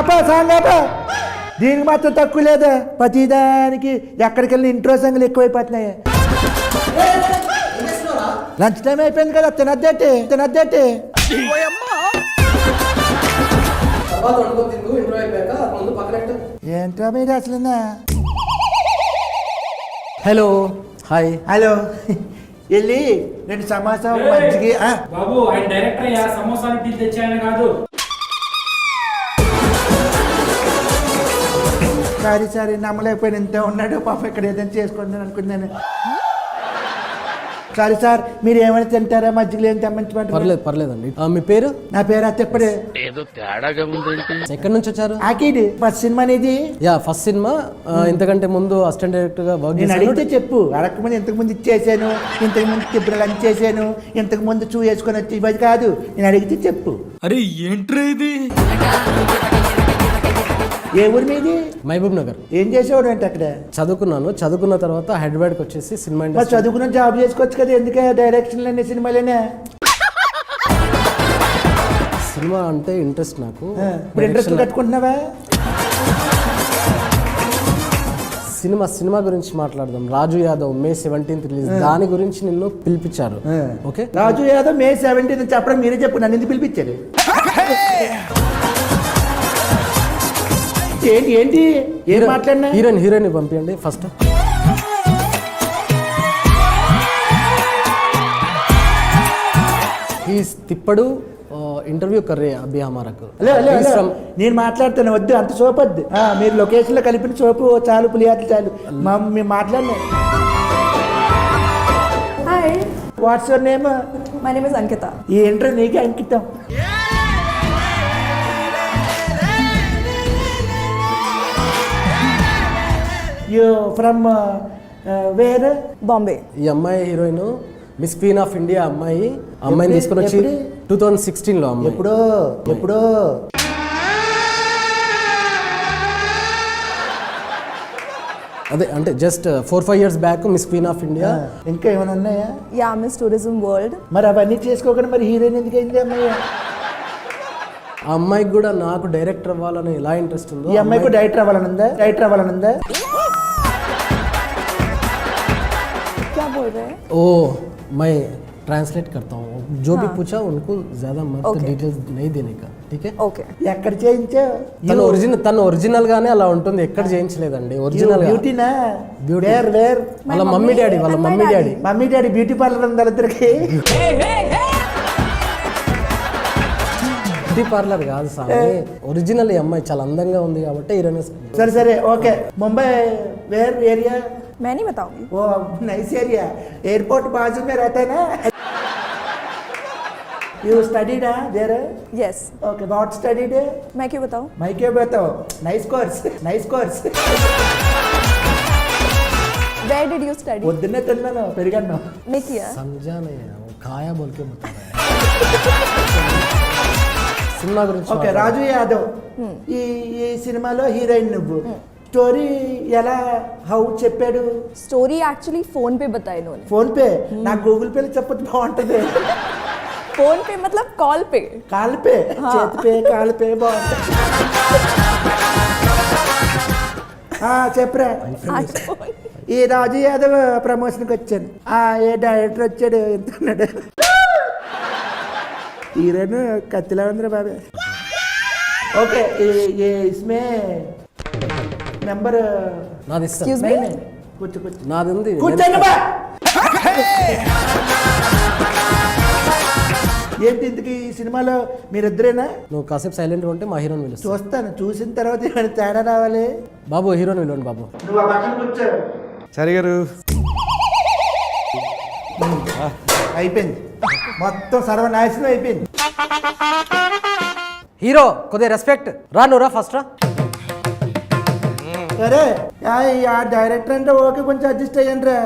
Song దీనికి మాత్రం తక్కువ లేదా ప్రతిదానికి ఎక్కడికి వెళ్ళిన ఇంట్రో సంగులు ఎక్కువైపోతున్నాయి. లంచ్ టైం అయిపోయింది కదా, తినద్దేటి ఏంట్రా మీరు అసలు. Hello hi. హలో వెళ్ళి 2 సమోసా మంచిగా. బాబు ఆయన డైరెక్టర్ అయ్యా, సమోసాలు టీ తెచ్చాయని కాదు. సారీ నమ్మలేకపోయిన ఇంత ఉన్నాడు పాప, ఇక్కడ ఏదైనా చేసుకుంటాను అనుకున్నాను. సారీ సార్, మీరు ఏమైనా తింటారా? మజ్జిగలు ఏం తెమ్మంచమంటారు? పర్లేదండి. మీ పేరు? నా పేరు అత్తప్పుడే. ఏదో తేడాగా ఉందేంటి? ఎక్కడి నుంచి వచ్చారు? ఆకిడి ఫస్ట్ సినిమా అనేది. First cinema. ఇంతకంటే ముందు అసిస్టెంట్ డైరెక్టర్ గా వర్క్ నేను అడిగితే చెప్పు. అడగకముందు ఇంతకు ముందు ఇచ్చేసాను, ఇంతకు ముందు ఇప్పుడు లంచ్ చేశాను, ఇంతకు ముందు చూ వేసుకొని వచ్చి ఇవ్వదు కాదు. నేను అడిగితే చెప్పు. అరే ఏంట్రా ఇది? ఏ ఊరి మీది? మహబూబ్ నగర్. ఏం చేసేవాడు అంటే అక్కడ? చదువుకున్న తర్వాత హైదరాబాద్కి వచ్చేసి సినిమా ఇండస్ట్రీ. చదువుకున్న జాబ్ చేసుకోవచ్చు కదా, ఎందుకే డైరెక్షన్లన్నీ సినిమాలేనే? సినిమా అంటే ఇంట్రెస్ట్ నాకు. ఇప్పుడు ఇంట్రెస్ట్ కట్టుకుంటున్నావా? సినిమా గురించి మాట్లాడదాం. రాజు యాదవ్ May 17th రిలీజ్, దాని గురించి నిన్ను పిలిపించారు. ఓకే, రాజు యాదవ్ May 17th చెప్పడం మీరే చెప్పు, నన్ను ఎందుకు పిలిపించారు? ఏంటి ఏం మాట్లాడినా? హీరోయిన్ పంపించండి ఫస్ట్. తిప్పడు ఇంటర్వ్యూ కర్రే అభి హమారకు. నేను మాట్లాడుతాను, వద్దు అంత సోపు వద్దు. మీరు లొకేషన్ లో కలిపిన సోపు చాలు, పులియాట్లు చాలు. మేము మాట్లాడినా. Hi, what's your name? My name is Ankita. ఈ ఇంటర్వ్యూ నీకే అంకితం. You from where? బాంబే. ఈ అమ్మాయి heroine Miss Queen of India. అమ్మాయిని తీసుకుని వచ్చి 2016లో. అమ్మాయి ఎప్పుడో అదే అంటే just 4-5 years back Miss Queen of India. ఇంకా ఏమైనా ఉన్నాయా? Yeah, Miss Tourism World. మరి అవన్నీ చేసుకోకుండా మరి హీరోయిన్ ఎందుకు అయింది అమ్మాయి? ఆ అమ్మాయికి కూడా నాకు డైరెక్టర్ అవ్వాలని ఎలా ఇంట్రెస్ట్ ఉందో, ఈ అమ్మాయికి డైరెక్టర్ అవ్వాలనుందా? क्या बोल रहे हैं? ओ मैं ट्रांसलेट करता हूँ. जो भी पूछा उनको ज्यादा मत डिटेल्स नहीं देने का, ठीक है? ఓకే. ఎక్కడ చేయించావు? తను ఒరిజినల్ గానే అలా ఉంటుంది, ఎక్కడ చేయించలేదండి. ఒరిజినల్ బ్యూటీనా? బ్యూటీ. వేర్ వాళ్ళ మమ్మీ డాడీ బ్యూటీ పార్లర్ ఉంది వాళ్ళిద్దరికి. బ్యూటీ పార్లర్ కాదు సామి, ఒరిజినల్. ఈ అమ్మాయి చాలా అందంగా ఉంది కాబట్టి హీరోయిన్. సరే ఓకే. Mumbai where area? मैं नहीं बताऊंगी. वो नाइस एरिया, एयरपोर्ट बाजू में रहता है ना. You studied there? Yes. Okay, what studied? मैं क्यों बताऊं? मैं क्यों बताऊं? Nice course. Where did you study? పొద్దున్నే తిన్నాను, పెరిగాను. नहीं किया. समझा नहीं, वो खाया बोल के बता रहा है. సినిమా గురించి. ఓకే, రాజు యాదవ్ ఈ సినిమాలో హీరోయిన్ నువ్వు. స్టోరీ ఎలా చెప్పాడు? स्टोरी एक्चुअली फोन पे बताया इन्होंने. Phone pay? నాకు గూగుల్ పేలో చెప్పొచ్చు, బాగుంటది. फोन पे मतलब कॉल पे. కాల్ పే, చేతి పే, కాల్ పే బాగుంటుంది. చెప్పరా. ఈ రాజు యాదవ్ ప్రమోషన్కి వచ్చాను. ఏ డైరెక్టర్ వచ్చాడు ఎంతున్నాడు? హీరోయిన్ కత్తిలా ఉందిరా బాబే. ఓకే, ఇస్మే నెంబర్ నాది ఇస్తా. Excuse me? కూర్చో నాది ఉంది. కూర్చోండి బా. ఏంటి ఇంతకీ ఈ సినిమాలో మీరిద్దరేనా? నువ్వు కాసేపు సైలెంట్ ఉంటే మా హీరోని పిలుస్తా. చూస్తాను, చూసిన తర్వాత ఏమైనా తేడా రావాలి. బాబు హీరోని పిలవండి బాబు. నువ్వు ఆ పక్కన కూర్చో. సరే గారు, అయిపోయింది మొత్తం, సర్వనాశనం అయిపోయింది. హీరో కొద్దిగా రెస్పెక్ట్. నువ్వు రా ఫస్ట్ రా. సరే, ఆ డైరెక్టర్ అంటే ఓకే, కొంచెం అడ్జస్ట్ అయ్యండి రా.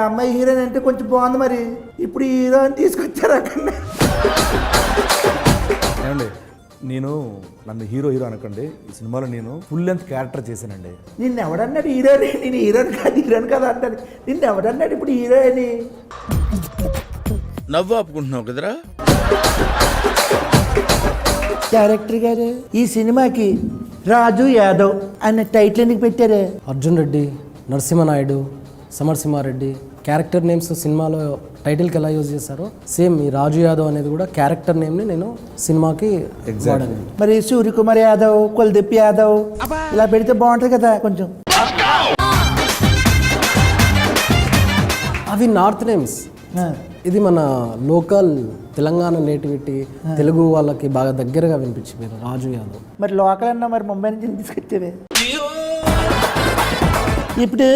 అమ్మాయి హీరోయిన్ అంటే కొంచెం బాగుంది, మరి ఇప్పుడు హీరో అని తీసుకొచ్చారు అక్కడ. ఏమండి, నన్ను హీరో అనకండి. ఈ సినిమాలో నేను ఫుల్ లెంత్ క్యారెక్టర్ చేశానండి. నిన్ను ఎవడన్నాడు హీరోని? నేను హీరోని కాదు అంటాను. నిన్ను ఎవడన్నాడు ఇప్పుడు హీరో అని? నవ్వు ఆపుకుంటున్నావు కదరా. డైరెక్టర్ గారు, ఈ సినిమాకి రాజు యాదవ్ అనే టైటిల్ ఎందుకు పెట్టారే? అర్జున్ రెడ్డి, నరసింహనాయుడు, సమరసింహారెడ్డి క్యారెక్టర్ నేమ్స్ సినిమాలో టైటిల్కి ఎలా యూజ్ చేశారో సేమ్ ఈ రాజు యాదవ్ అనేది కూడా క్యారెక్టర్ నేమ్ని నేను సినిమాకి వాడాను. మరి సూర్యకుమార్ యాదవ్, కులదీప్ యాదవ్ ఇలా పెడితే బాగుంటుంది కదా కొంచెం. అవి నార్త్ నేమ్స్, ఆ, ఇది మన లోకల్ తెలంగాణ నేటివిటీ, తెలుగు వాళ్ళకి బాగా దగ్గరగా వినిపించింది రాజు యాదవ్. మరి లోకల్ అన్నా మరి ముంబై నుంచి తీసుకొచ్చేవే. ఇప్పుడు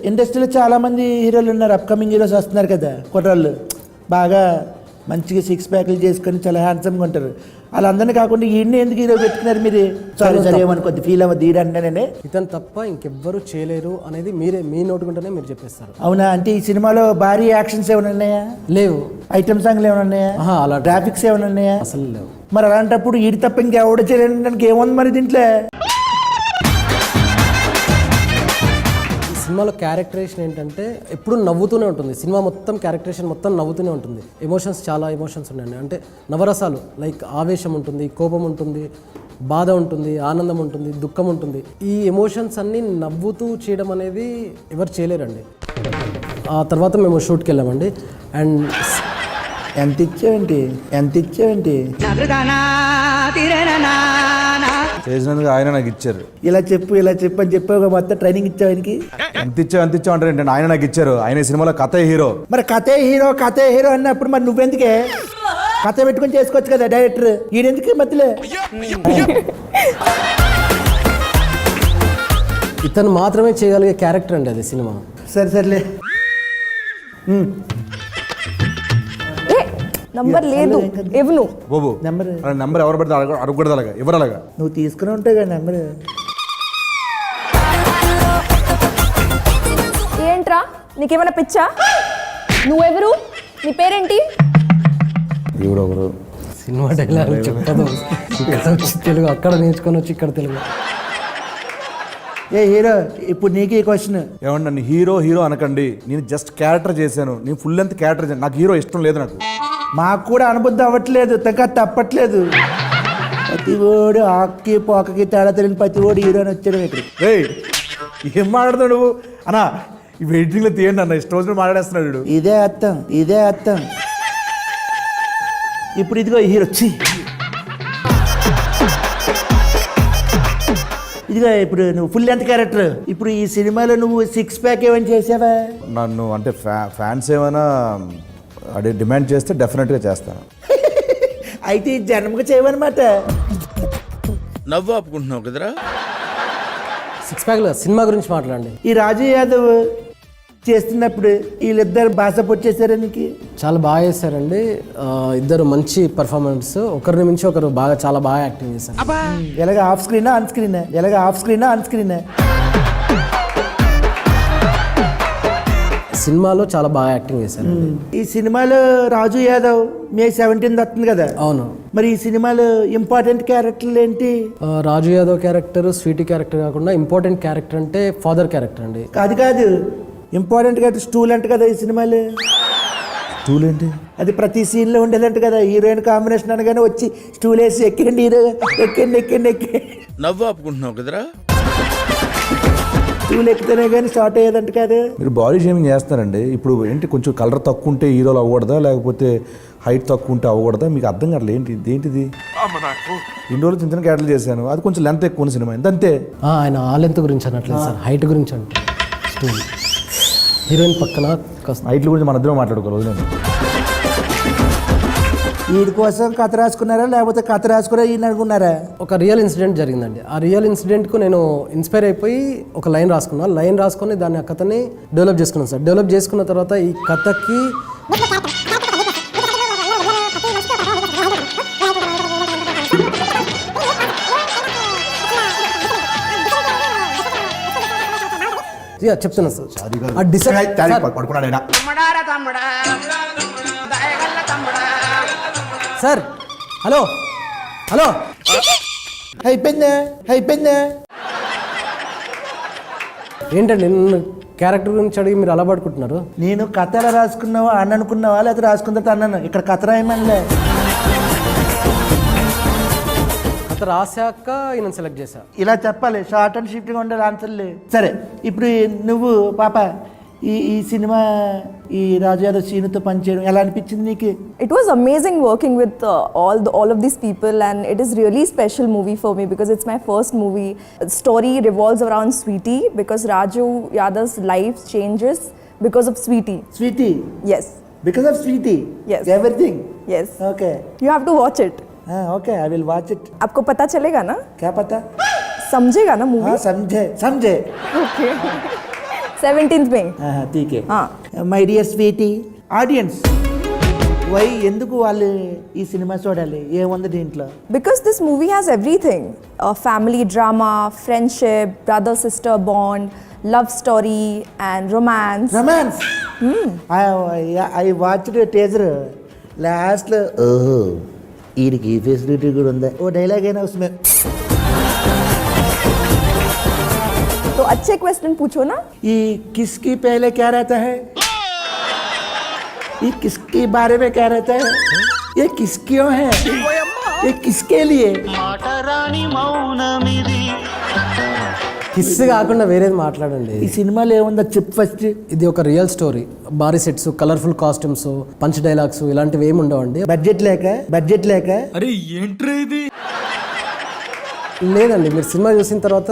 ఇండస్ట్రీలో చాలా మంది హీరోలు ఉన్నారు, అప్కమింగ్ హీరోస్ వస్తున్నారు కదా, కుర్రాళ్ళు బాగా మంచిగా సిక్స్ ప్యాక్లు చేసుకొని చాలా హ్యాండ్సమ్గా ఉంటారు. వాళ్ళందరినీ కాకుండా ఈయన్ని ఎందుకు హీరో పెట్టుకున్నారు మీరు? సారీ ఏమని కొద్ది ఫీల్ అవ్వద్దు ఈడంటేనే. ఇతను తప్ప ఇంకెవ్వరు చేయలేరు అనేది మీ నోటుకుంటేనే మీరు చెప్పేస్తారు. అవునా? అంటే ఈ సినిమాలో భారీ యాక్షన్స్ ఏమైనా ఉన్నాయా? లేవు. ఐటమ్ సాంగ్లు ఏమైనా ఉన్నాయా? అలా గ్రాఫిక్స్ ఏమైనా ఉన్నాయా? అసలు లేవు. మరి అలాంటప్పుడు ఈడి తప్ప ఇంకెవడ చేయడానికి ఏముంది మరి దీంట్లో? సినిమాలో క్యారెక్టరేషన్ ఏంటంటే ఎప్పుడు నవ్వుతూనే ఉంటుంది. సినిమా మొత్తం క్యారెక్టరేషన్ మొత్తం నవ్వుతూనే ఉంటుంది. ఎమోషన్స్ చాలా ఎమోషన్స్ ఉన్నాయండి. అంటే నవరసాలు లైక్ ఆవేశం ఉంటుంది, కోపం ఉంటుంది, బాధ ఉంటుంది, ఆనందం ఉంటుంది, దుఃఖం ఉంటుంది. ఈ ఎమోషన్స్ అన్నీ నవ్వుతూ చేయడం అనేది ఎవరు చేయలేరండి. ఆ తర్వాత మేము షూట్కి వెళ్ళామండి. అండ్ ఎంత ఇచ్చావేంటి? చేసినందుకు ఆయన నాకు ఇచ్చారు. ఇలా చెప్పు అని చెప్పావు మొత్తం ట్రైనింగ్ ఇచ్చావు ఆయనకి. ఎంత ఇచ్చావు అంటారు ఏంటంటే ఆయన నాకు ఇచ్చారు. ఆయన ఈ సినిమాలో కథే హీరో. మరి కథే హీరో అన్నప్పుడు మరి నువ్వెందుకే కథ పెట్టుకొని చేసుకోవచ్చు కదా డైరెక్టర్, ఈయనెందుకు మధ్యలో? ఇతను మాత్రమే చేయగలిగే క్యారెక్టర్ అండి అది సినిమా. సర్లే. నంబర్ లేదు ఇవ్వను. బాబు నెంబర్ ఎవరు పడితే అడగకూడదు, అలాగా ఎవరు అలాగా నువ్వు తీసుకుని ఉంటావు కదా నెంబర్. ఏంట్రా నీకేమైనా పిచ్చా? నువ్వెవరు? నీ పేరేంటి? ఎవరు సినిమా డైలాగ్ చెప్పదు. ఇక్కడ వచ్చి తెలుగు, అక్కడ నేర్చుకొని వచ్చి ఇక్కడ తెలుగు. ఏ హీరో, ఇప్పుడు నీకు ఈ క్వశ్చన్. ఏమండి నన్ను హీరో అనకండి. నేను జస్ట్ క్యారెక్టర్ చేశాను. నేను ఫుల్ లెంత్ క్యారెక్టర్ చేశాను. నాకు హీరో ఇష్టం లేదు. నాకు మాకు కూడా అనుబుద్ధి అవ్వట్లేదు, తప్పట్లేదు. ప్రతి ఓడు ఆక్కి పోకకి తేడా తెలియని ప్రతి ఓడు హీరోని వచ్చాడు ఇక్కడ. రేయ్ ఏం మాట్లాడుతున్నావు నువ్వు అన్నా? ఈ వెయిటింగ్లో తీయండి అన్న, ఇష్టం వచ్చిన మాట్లాడేస్తున్నాడు వీడు. ఇదే అర్థం. ఇప్పుడు ఇదిగో హీరో ఇదిగో ఇప్పుడు నువ్వు ఫుల్ లెంత్ క్యారెక్టర్. ఇప్పుడు ఈ సినిమాలో నువ్వు సిక్స్ ప్యాక్ ఏమైనా చేసావా? నన్ను అంటే ఫ్యాన్స్ ఏమైనా డిమాండ్ చేస్తే డెఫినెట్గా చేస్తాను. అయితే ఈ జన్మకు చేయవన్నమాట. నవ్వు ఆపుకుంటున్నావు కదరా? సిక్స్ ప్యాక్లో సినిమా గురించి మాట్లాడండి. ఈ రాజు యాదవ్ చేస్తున్నప్పుడు వీళ్ళిద్దరు భాష పొచ్చేసారా నీకు? చాలా బాగా చేశారండి. ఇద్దరు మంచి పర్ఫార్మెన్స్, ఒకరిని మించి ఒకరు చాలా బాగా యాక్టింగ్ చేశారు. ఎలాగ ఆఫ్ స్క్రీనా ఆన్ స్క్రీనా? సినిమాలో చాలా బాగా యాక్టింగ్ చేశారు. ఈ సినిమాలో రాజు యాదవ్ మే 17 వస్తుంది కదా. అవును. మరి ఈ సినిమాలో ఇంపార్టెంట్ క్యారెక్టర్లు ఏంటి? రాజు యాదవ్ క్యారెక్టర్ స్వీటీ క్యారెక్టర్ కాకుండా ఇంపార్టెంట్ క్యారెక్టర్ అంటే ఫాదర్ క్యారెక్టర్ అండి. కాదు ఇంపార్టెంట్ క్యారెక్టర్ స్టూల్ అంట కదా ఈ సినిమాలో. స్టూల్ ఏంటి? అది ప్రతి సీన్లో ఉండేదంట కదా. హీరోయిన్ కాంబినేషన్ అనగానే వచ్చి స్టూల్ వేసి ఎక్కండి హీరో, ఎక్కండి. నవ్వు ఆపుకుంటున్నావు కదరా? స్టూల్ ఎక్కితేనే కానీ స్టార్ట్ అయ్యేదంట కాదు. మీరు బాడీ షేమింగ్ చేస్తున్నారండి. ఇప్పుడు ఏంటి కొంచెం కలర్ తక్కువ ఉంటే హీరోలు అవ్వకూడదా, లేకపోతే హైట్ తక్కువ ఉంటే అవ్వకూడదా? మీకు అర్థం కావట్లేదు. ఏంటిది? ఇన్ని రోజులు చిన్న క్యారెక్టర్లు చేశాను, అది కొంచెం లెంత్ ఎక్కువ ఉన్న సినిమా అంతే. ఆయన ఆ లెంత్ గురించి అనట్లేదు సార్, హైట్ గురించి అంటే. స్టూల్ హీరోయిన్ పక్కన హైట్ల గురించి మన ఇద్దరం మాట్లాడుకోవాలి. వీడి కోసం కథ రాసుకున్నారా లేకపోతే కథ రాసుకురా ఈయన అనుకున్నారా? ఒక రియల్ ఇన్సిడెంట్ జరిగిందండి. ఆ రియల్ ఇన్సిడెంట్కు నేను ఇన్స్పైర్ అయిపోయి ఒక లైన్ రాసుకొని దాన్ని ఆ కథని డెవలప్ చేసుకున్నాను సార్. డెవలప్ చేసుకున్న తర్వాత ఈ కథకి చెప్తున్నా సార్. హలో అయిపోయిందా? ఏంటండి నిన్ను క్యారెక్టర్ గురించి అడిగి మీరు అలా పడుకుంటున్నారు? నేను కథ ఎలా రాసుకున్నావా అని అనుకున్నావా లేకపోతే రాసుకున్న తర్వాత అన్నాను? ఇక్కడ కథ రాయమనిలే. కథ అంత రాశాక ఈయన సెలెక్ట్ చేశా. ఇలా చెప్పాలి, షార్ట్ అండ్ స్వీట్గా ఉండాలి ఆన్సర్లు. సరే ఇప్పుడు నువ్వు పాప ఈ సినిమా ఈ రాజు యాదవ్ సీనుతో పనిచేయడం ఎలా అనిపించింది నీకు? It was amazing working with all of these people, and it is really special movie for me because it's my first movie. The story revolves around Sweetie because Raju Yadav's life changes because of Sweetie. Sweetie, Yes, because of Sweetie Yes. Everything. yes. Okay You have to watch it. Okay, I will watch it. आपको पता चलेगा ना, क्या पता? समझेगा ना movie? समझे समझे. Okay. 17th में. ठीक है. हाँ. My dear Sweetie audience, why ఎందుకు వాళ్ళు ఈ సినిమా చూడాలి? ఏముంది దీంట్లో? Because this movie has everything: family drama, friendship, brother-sister bond, love story, and romance. Romance. I watched teaser. లాస్ట్లో ఓహో వీడికి ఈ ఫెసిలిటీ కూడా ఉందా, ఓ డైలాగ్ అయినా ఉస్మే. तो अच्छे क्वेश्चन पूछो ना. ये किसकी पहले क्या रहता है? ये किसके बारे में क्या रहता है? ये किस क्यों है? ये किसके लिए? కిస్ కాకుండా వేరేది మాట్లాడండి. ఈ సినిమాలో ఏముందో చెప్పు ఫస్ట్. ఇది ఒక రియల్ స్టోరీ. భారీ sets, colourful costumes, punch dialogues ఇలాంటివి ఏమి ఉండవండి. బడ్జెట్ లేక లేదండి, మీరు సినిమా చూసిన తర్వాత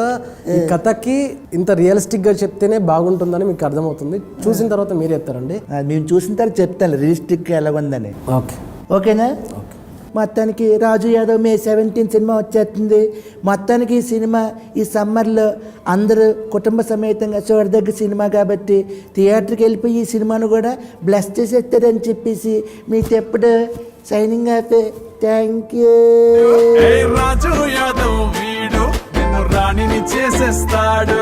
ఈ కథకి ఇంత రియలిస్టిక్ గా చెప్తేనే బాగుంటుందని మీకు అర్థమవుతుంది. చూసిన తర్వాత మీరు చెప్తారండి. మేము చూసిన తర్వాత చెప్తాను రియలిస్టిక్ ఎలాగుందని. ఓకే, ఓకేనా? మొత్తానికి రాజు యాదవ్ మే 17 సినిమా వచ్చేస్తుంది. మొత్తానికి ఈ సినిమా ఈ సమ్మర్లో అందరూ కుటుంబ సమేతంగా చూడదగ్గ సినిమా కాబట్టి థియేటర్కి వెళ్ళిపోయి ఈ సినిమాను కూడా బ్లెస్ చేసేస్తారని చెప్పేసి మీకు ఎప్పుడు signing off. Thank you. Raju Yadav వీడు నిన్ను రాణిని చేసేస్తాడు.